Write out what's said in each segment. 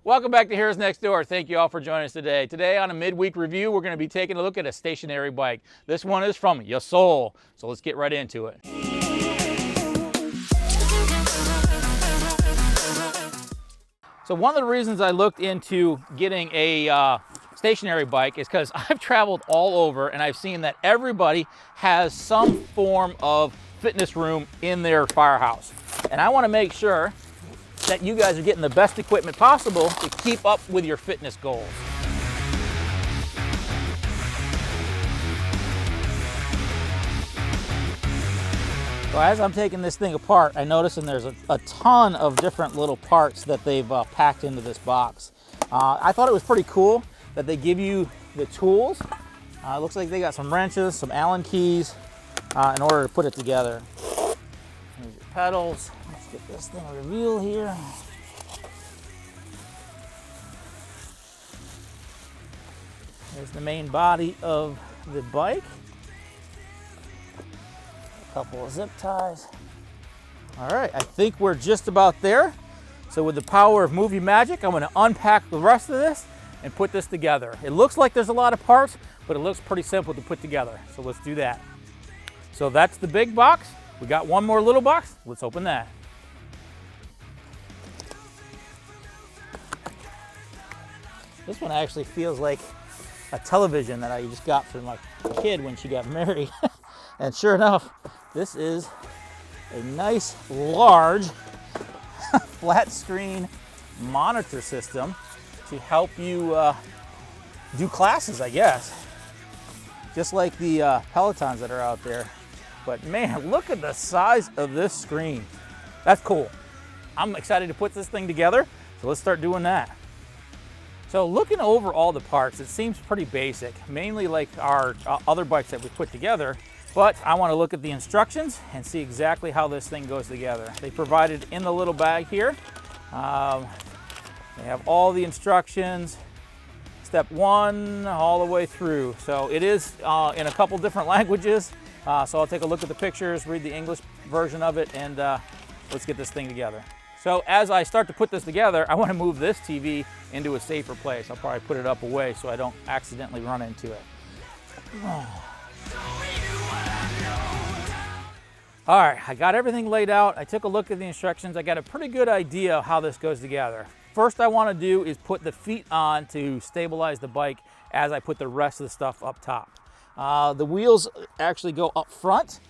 Welcome back to Heroes Next Door. Thank you all for joining us today. Today on a midweek review, we're going to be taking a look at a stationary bike. This one is from Yesoul, so let's get right into it. So one of the reasons I looked into getting a stationary bike is because I've traveled all over and I've seen that everybody has some form of fitness room in their firehouse. And I want to make sure that you guys are getting the best equipment possible to keep up with your fitness goals. So as I'm taking this thing apart, I notice and there's a ton of different little parts that they've packed into this box. I thought it was pretty cool that they give you the tools. It looks like they got some wrenches, some Allen keys in order to put it together. Here's your pedals. Let's get this thing revealed here. There's the main body of the bike. A couple of zip ties. All right, I think we're just about there. So with the power of movie magic, I'm going to unpack the rest of this and put this together. It looks like there's a lot of parts, but it looks pretty simple to put together. So let's do that. So that's the big box. We got one more little box. Let's open that. This one actually feels like a television that I just got for my kid when she got married. And sure enough, this is a nice, large, flat screen monitor system to help you do classes, I guess. Just like the Pelotons that are out there. But man, look at the size of this screen. That's cool. I'm excited to put this thing together, so let's start doing that. So looking over all the parts, it seems pretty basic, mainly like our other bikes that we put together, but I want to look at the instructions and see exactly how this thing goes together. They provided in the little bag here. They have all the instructions, step one all the way through. So it is in a couple different languages. So I'll take a look at the pictures, read the English version of it, and let's get this thing together. So as I start to put this together, I want to move this TV into a safer place. I'll probably put it up away so I don't accidentally run into it. All right, I got everything laid out. I took a look at the instructions. I got a pretty good idea of how this goes together. First I want to do is put the feet on to stabilize the bike as I put the rest of the stuff up top. The wheels actually go up front.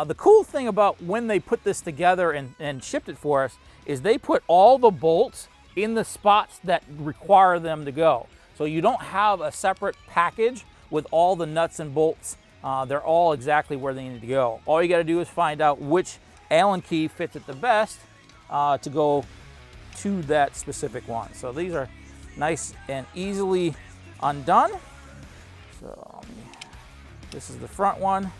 The cool thing about when they put this together and shipped it for us is they put all the bolts in the spots that require them to go. So you don't have a separate package with all the nuts and bolts. They're all exactly where they need to go. All you got to do is find out which Allen key fits it the best to go to that specific one. So these are nice and easily undone. So this is the front one.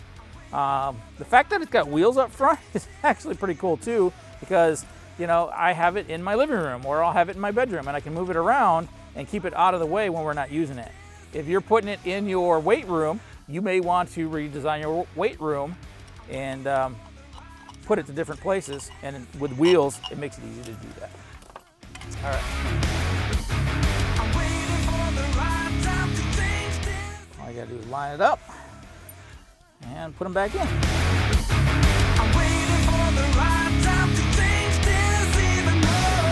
The fact that it's got wheels up front is actually pretty cool too, because you know, I have it in my living room or I'll have it in my bedroom and I can move it around and keep it out of the way when we're not using it. If you're putting it in your weight room, you may want to redesign your weight room and put it to different places, and with wheels, it makes it easy to do that. All right. All you gotta do is line it up and put them back in. I'm waiting for the right time to change this even more.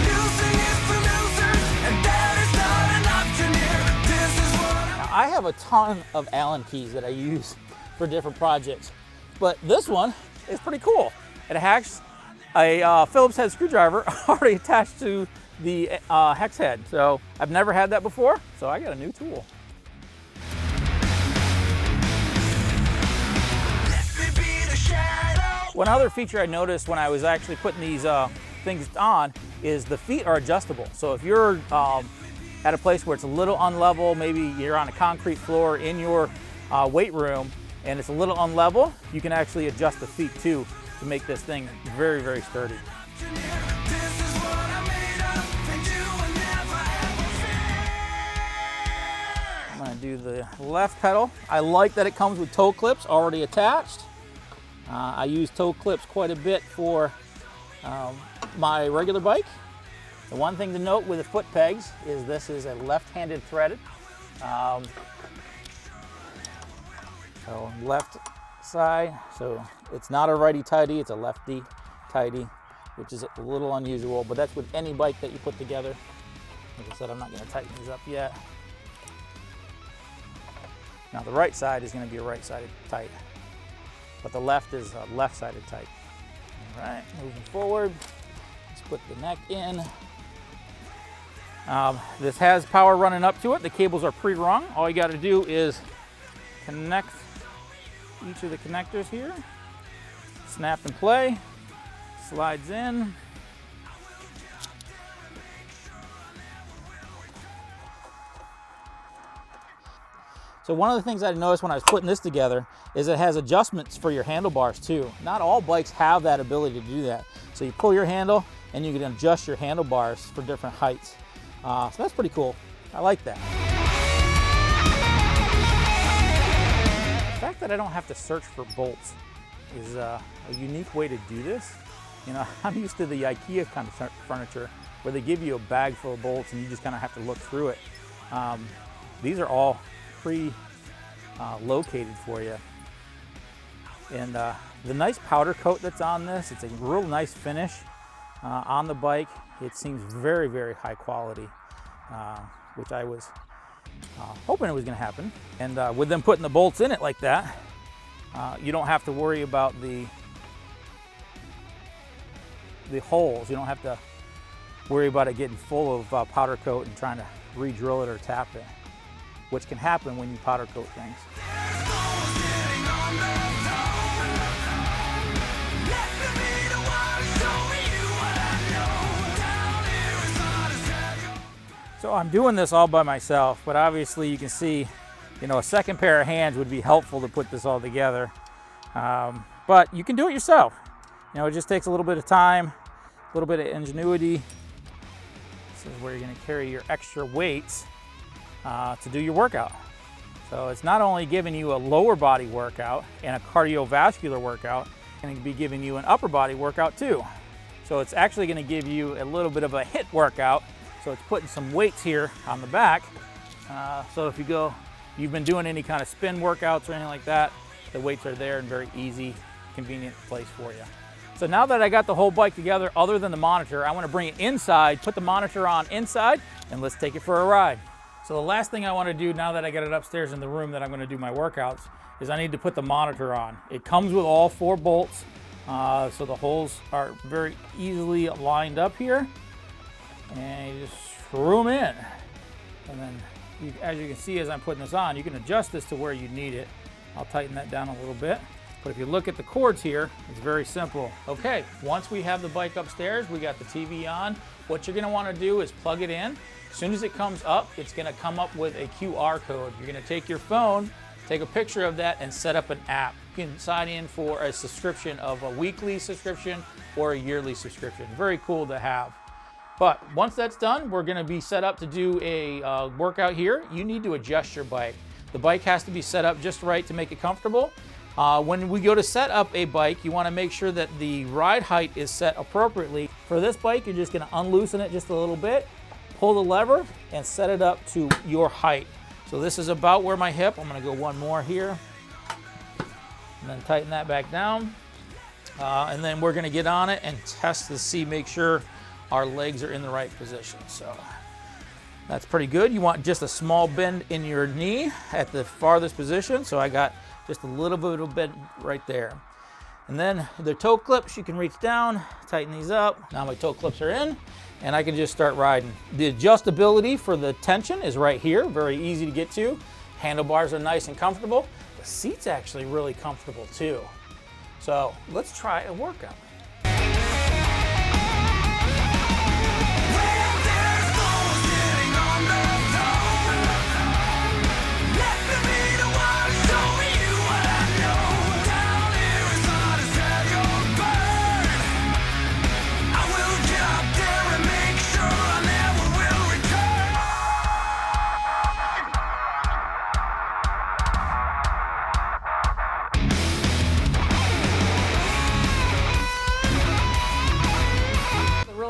Losing is for losers, and that is not an option here. This is what now, I have a ton of Allen keys that I use for different projects, but this one is pretty cool. It has a Phillips head screwdriver already attached to the hex head. So I've never had that before, so I got a new tool. One other feature I noticed when I was actually putting these things on is the feet are adjustable. So if you're at a place where it's a little unlevel, maybe you're on a concrete floor in your weight room and it's a little unlevel, you can actually adjust the feet too to make this thing very, very sturdy. I'm gonna do the left pedal. I like that it comes with toe clips already attached. I use toe clips quite a bit for My regular bike, the one thing to note with the foot pegs is this is a left-handed threaded. So left side, so it's not a righty-tighty, it's a lefty-tighty, which is a little unusual, but that's with any bike that you put together. Like I said, I'm not going to tighten these up yet. Now the right side is going to be a right-sided tight, but the left is a left-sided tight. All right, moving forward, let's put the neck in. This has power running up to it. The cables are pre-rung. All you got to do is connect each of the connectors here, snap and play, slides in. So one of the things I noticed when I was putting this together is it has adjustments for your handlebars too. Not all bikes have that ability to do that. So you pull your handle and you can adjust your handlebars for different heights. So that's pretty cool. I like that. The fact that I don't have to search for bolts is a unique way to do this. You know, I'm used to the IKEA kind of furniture where they give you a bag full of bolts and you just kind of have to look through it. These are all pre-located for you. And the nice powder coat that's on this, it's a real nice finish on the bike. It seems very, very high quality, which I was hoping it was going to happen. And with them putting the bolts in it like that, you don't have to worry about the holes. You don't have to worry about it getting full of powder coat and trying to re-drill it or tap it, which can happen when you powder coat things. So I'm doing this all by myself, but obviously you can see, you know, a second pair of hands would be helpful to put this all together. But you can do it yourself. You know, it just takes a little bit of time, a little bit of ingenuity. This is where you're going to carry your extra weights to do your workout. So it's not only giving you a lower body workout and a cardiovascular workout, it's going to be giving you an upper body workout too. So it's actually going to give you a little bit of a HIIT workout. So it's putting some weights here on the back. So if you've been doing any kind of spin workouts or anything like that, the weights are there and very easy, convenient place for you. So now that I got the whole bike together, other than the monitor, I want to bring it inside, put the monitor on inside, and let's take it for a ride. So the last thing I want to do now that I got it upstairs in the room that I'm going to do my workouts is I need to put the monitor on. It comes with all 4 bolts, so the holes are very easily lined up here. And you just screw them in. And then, as you can see as I'm putting this on, you can adjust this to where you need it. I'll tighten that down a little bit. But if you look at the cords here, it's very simple. Okay, once we have the bike upstairs, we got the TV on. What you're gonna wanna do is plug it in. As soon as it comes up, it's gonna come up with a QR code. You're gonna take your phone, take a picture of that, and set up an app. You can sign in for a subscription of a weekly subscription or a yearly subscription. Very cool to have. But once that's done, we're gonna be set up to do a workout here. You need to adjust your bike. The bike has to be set up just right to make it comfortable. When we go to set up a bike, you wanna make sure that the ride height is set appropriately. For this bike, you're just gonna unloosen it just a little bit, pull the lever, and set it up to your height. So this is about where my hip, I'm gonna go one more here, and then tighten that back down. And then we're gonna get on it and test to see, make sure our legs are in the right position. So that's pretty good. You want just a small bend in your knee at the farthest position. So I got just a little bit of bend right there. And then the toe clips, you can reach down, tighten these up. Now my toe clips are in and I can just start riding. The adjustability for the tension is right here, very easy to get to. Handlebars are nice and comfortable. The seat's actually really comfortable too. So let's try a workout.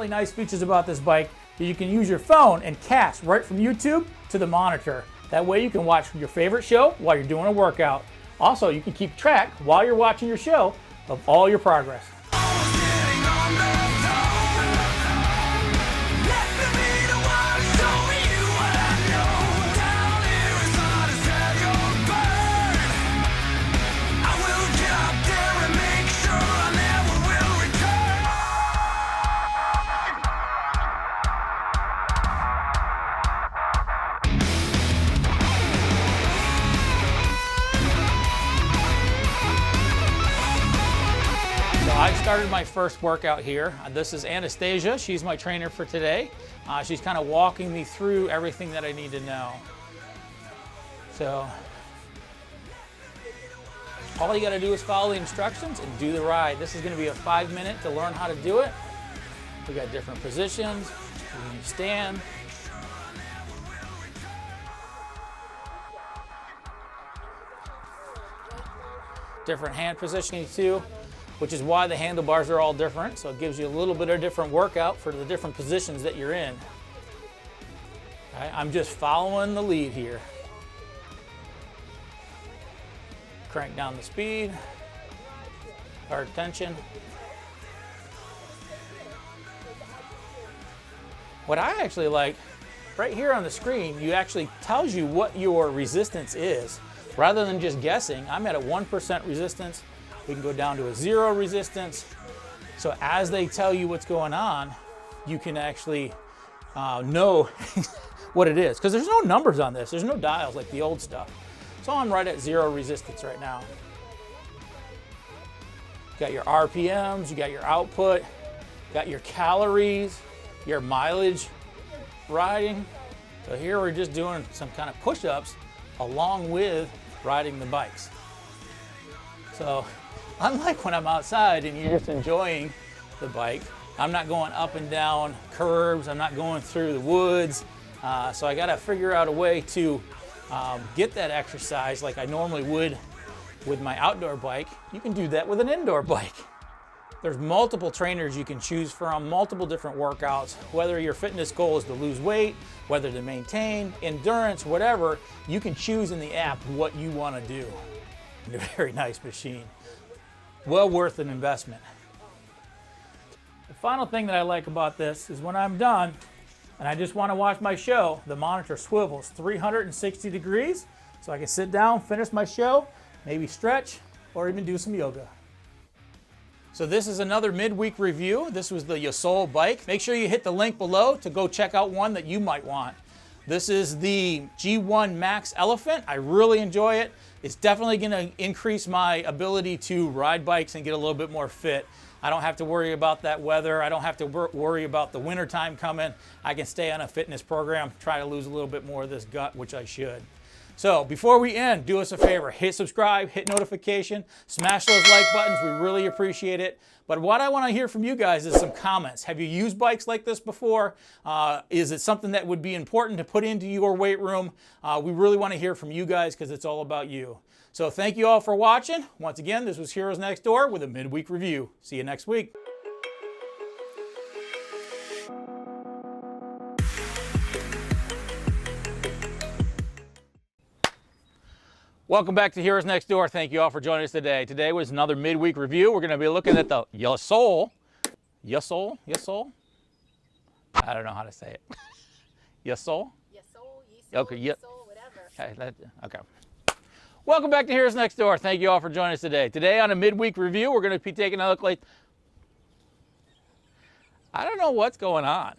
really nice features about this bike is you can use your phone and cast right from YouTube to the monitor. That way you can watch your favorite show while you're doing a workout. Also, you can keep track while you're watching your show of all your progress. I started my first workout here. This is Anastasia. She's my trainer for today. She's kind of walking me through everything that I need to know. So all you got to do is follow the instructions and do the ride. This is going to be a 5-minute to learn how to do it. We got different positions. You can stand. Different hand positioning too, which is why the handlebars are all different. So it gives you a little bit of different workout for the different positions that you're in. Okay, I'm just following the lead here. Crank down the speed, hard tension. What I actually like, right here on the screen, you actually tells you what your resistance is. Rather than just guessing, I'm at a 1% resistance. We can go down to a 0 resistance. So as they tell you what's going on, you can actually know what it is. Because there's no numbers on this. There's no dials like the old stuff. So I'm right at 0 resistance right now. You got your RPMs, you got your output, got your calories, your mileage riding. So here we're just doing some kind of push-ups along with riding the bikes. So unlike when I'm outside and you're just enjoying the bike, I'm not going up and down curves, I'm not going through the woods. So I gotta figure out a way to get that exercise like I normally would with my outdoor bike. You can do that with an indoor bike. There's multiple trainers you can choose from, multiple different workouts, whether your fitness goal is to lose weight, whether to maintain, endurance, whatever, you can choose in the app what you want to do. And a very nice machine. Well worth an investment. The final thing that I like about this is when I'm done and I just want to watch my show, the monitor swivels 360 degrees so I can sit down, finish my show, maybe stretch, or even do some yoga. So this is another midweek review. This was the Yesoul bike. Make sure you hit the link below to go check out one that you might want. This is the G1 Max Elephant. I really enjoy it. It's definitely going to increase my ability to ride bikes and get a little bit more fit. I don't have to worry about that weather. I don't have to worry about the winter time coming. I can stay on a fitness program, try to lose a little bit more of this gut, which I should. So before we end, do us a favor, hit subscribe, hit notification, smash those like buttons. We really appreciate it. But what I want to hear from you guys is some comments. Have you used bikes like this before? Is it something that would be important to put into your weight room? We really want to hear from you guys because it's all about you. So thank you all for watching. Once again, this was Heroes Next Door with a midweek review. See you next week. Welcome back to Heroes Next Door. Thank you all for joining us today. Today was another midweek review. We're going to be looking at the Yesoul. Yesoul? I don't know how to say it. Yesoul? Yesoul, okay, Yesoul, whatever. Okay. Welcome back to Heroes Next Door. Thank you all for joining us today. Today on a midweek review, we're going to be taking a look like, I don't know what's going on.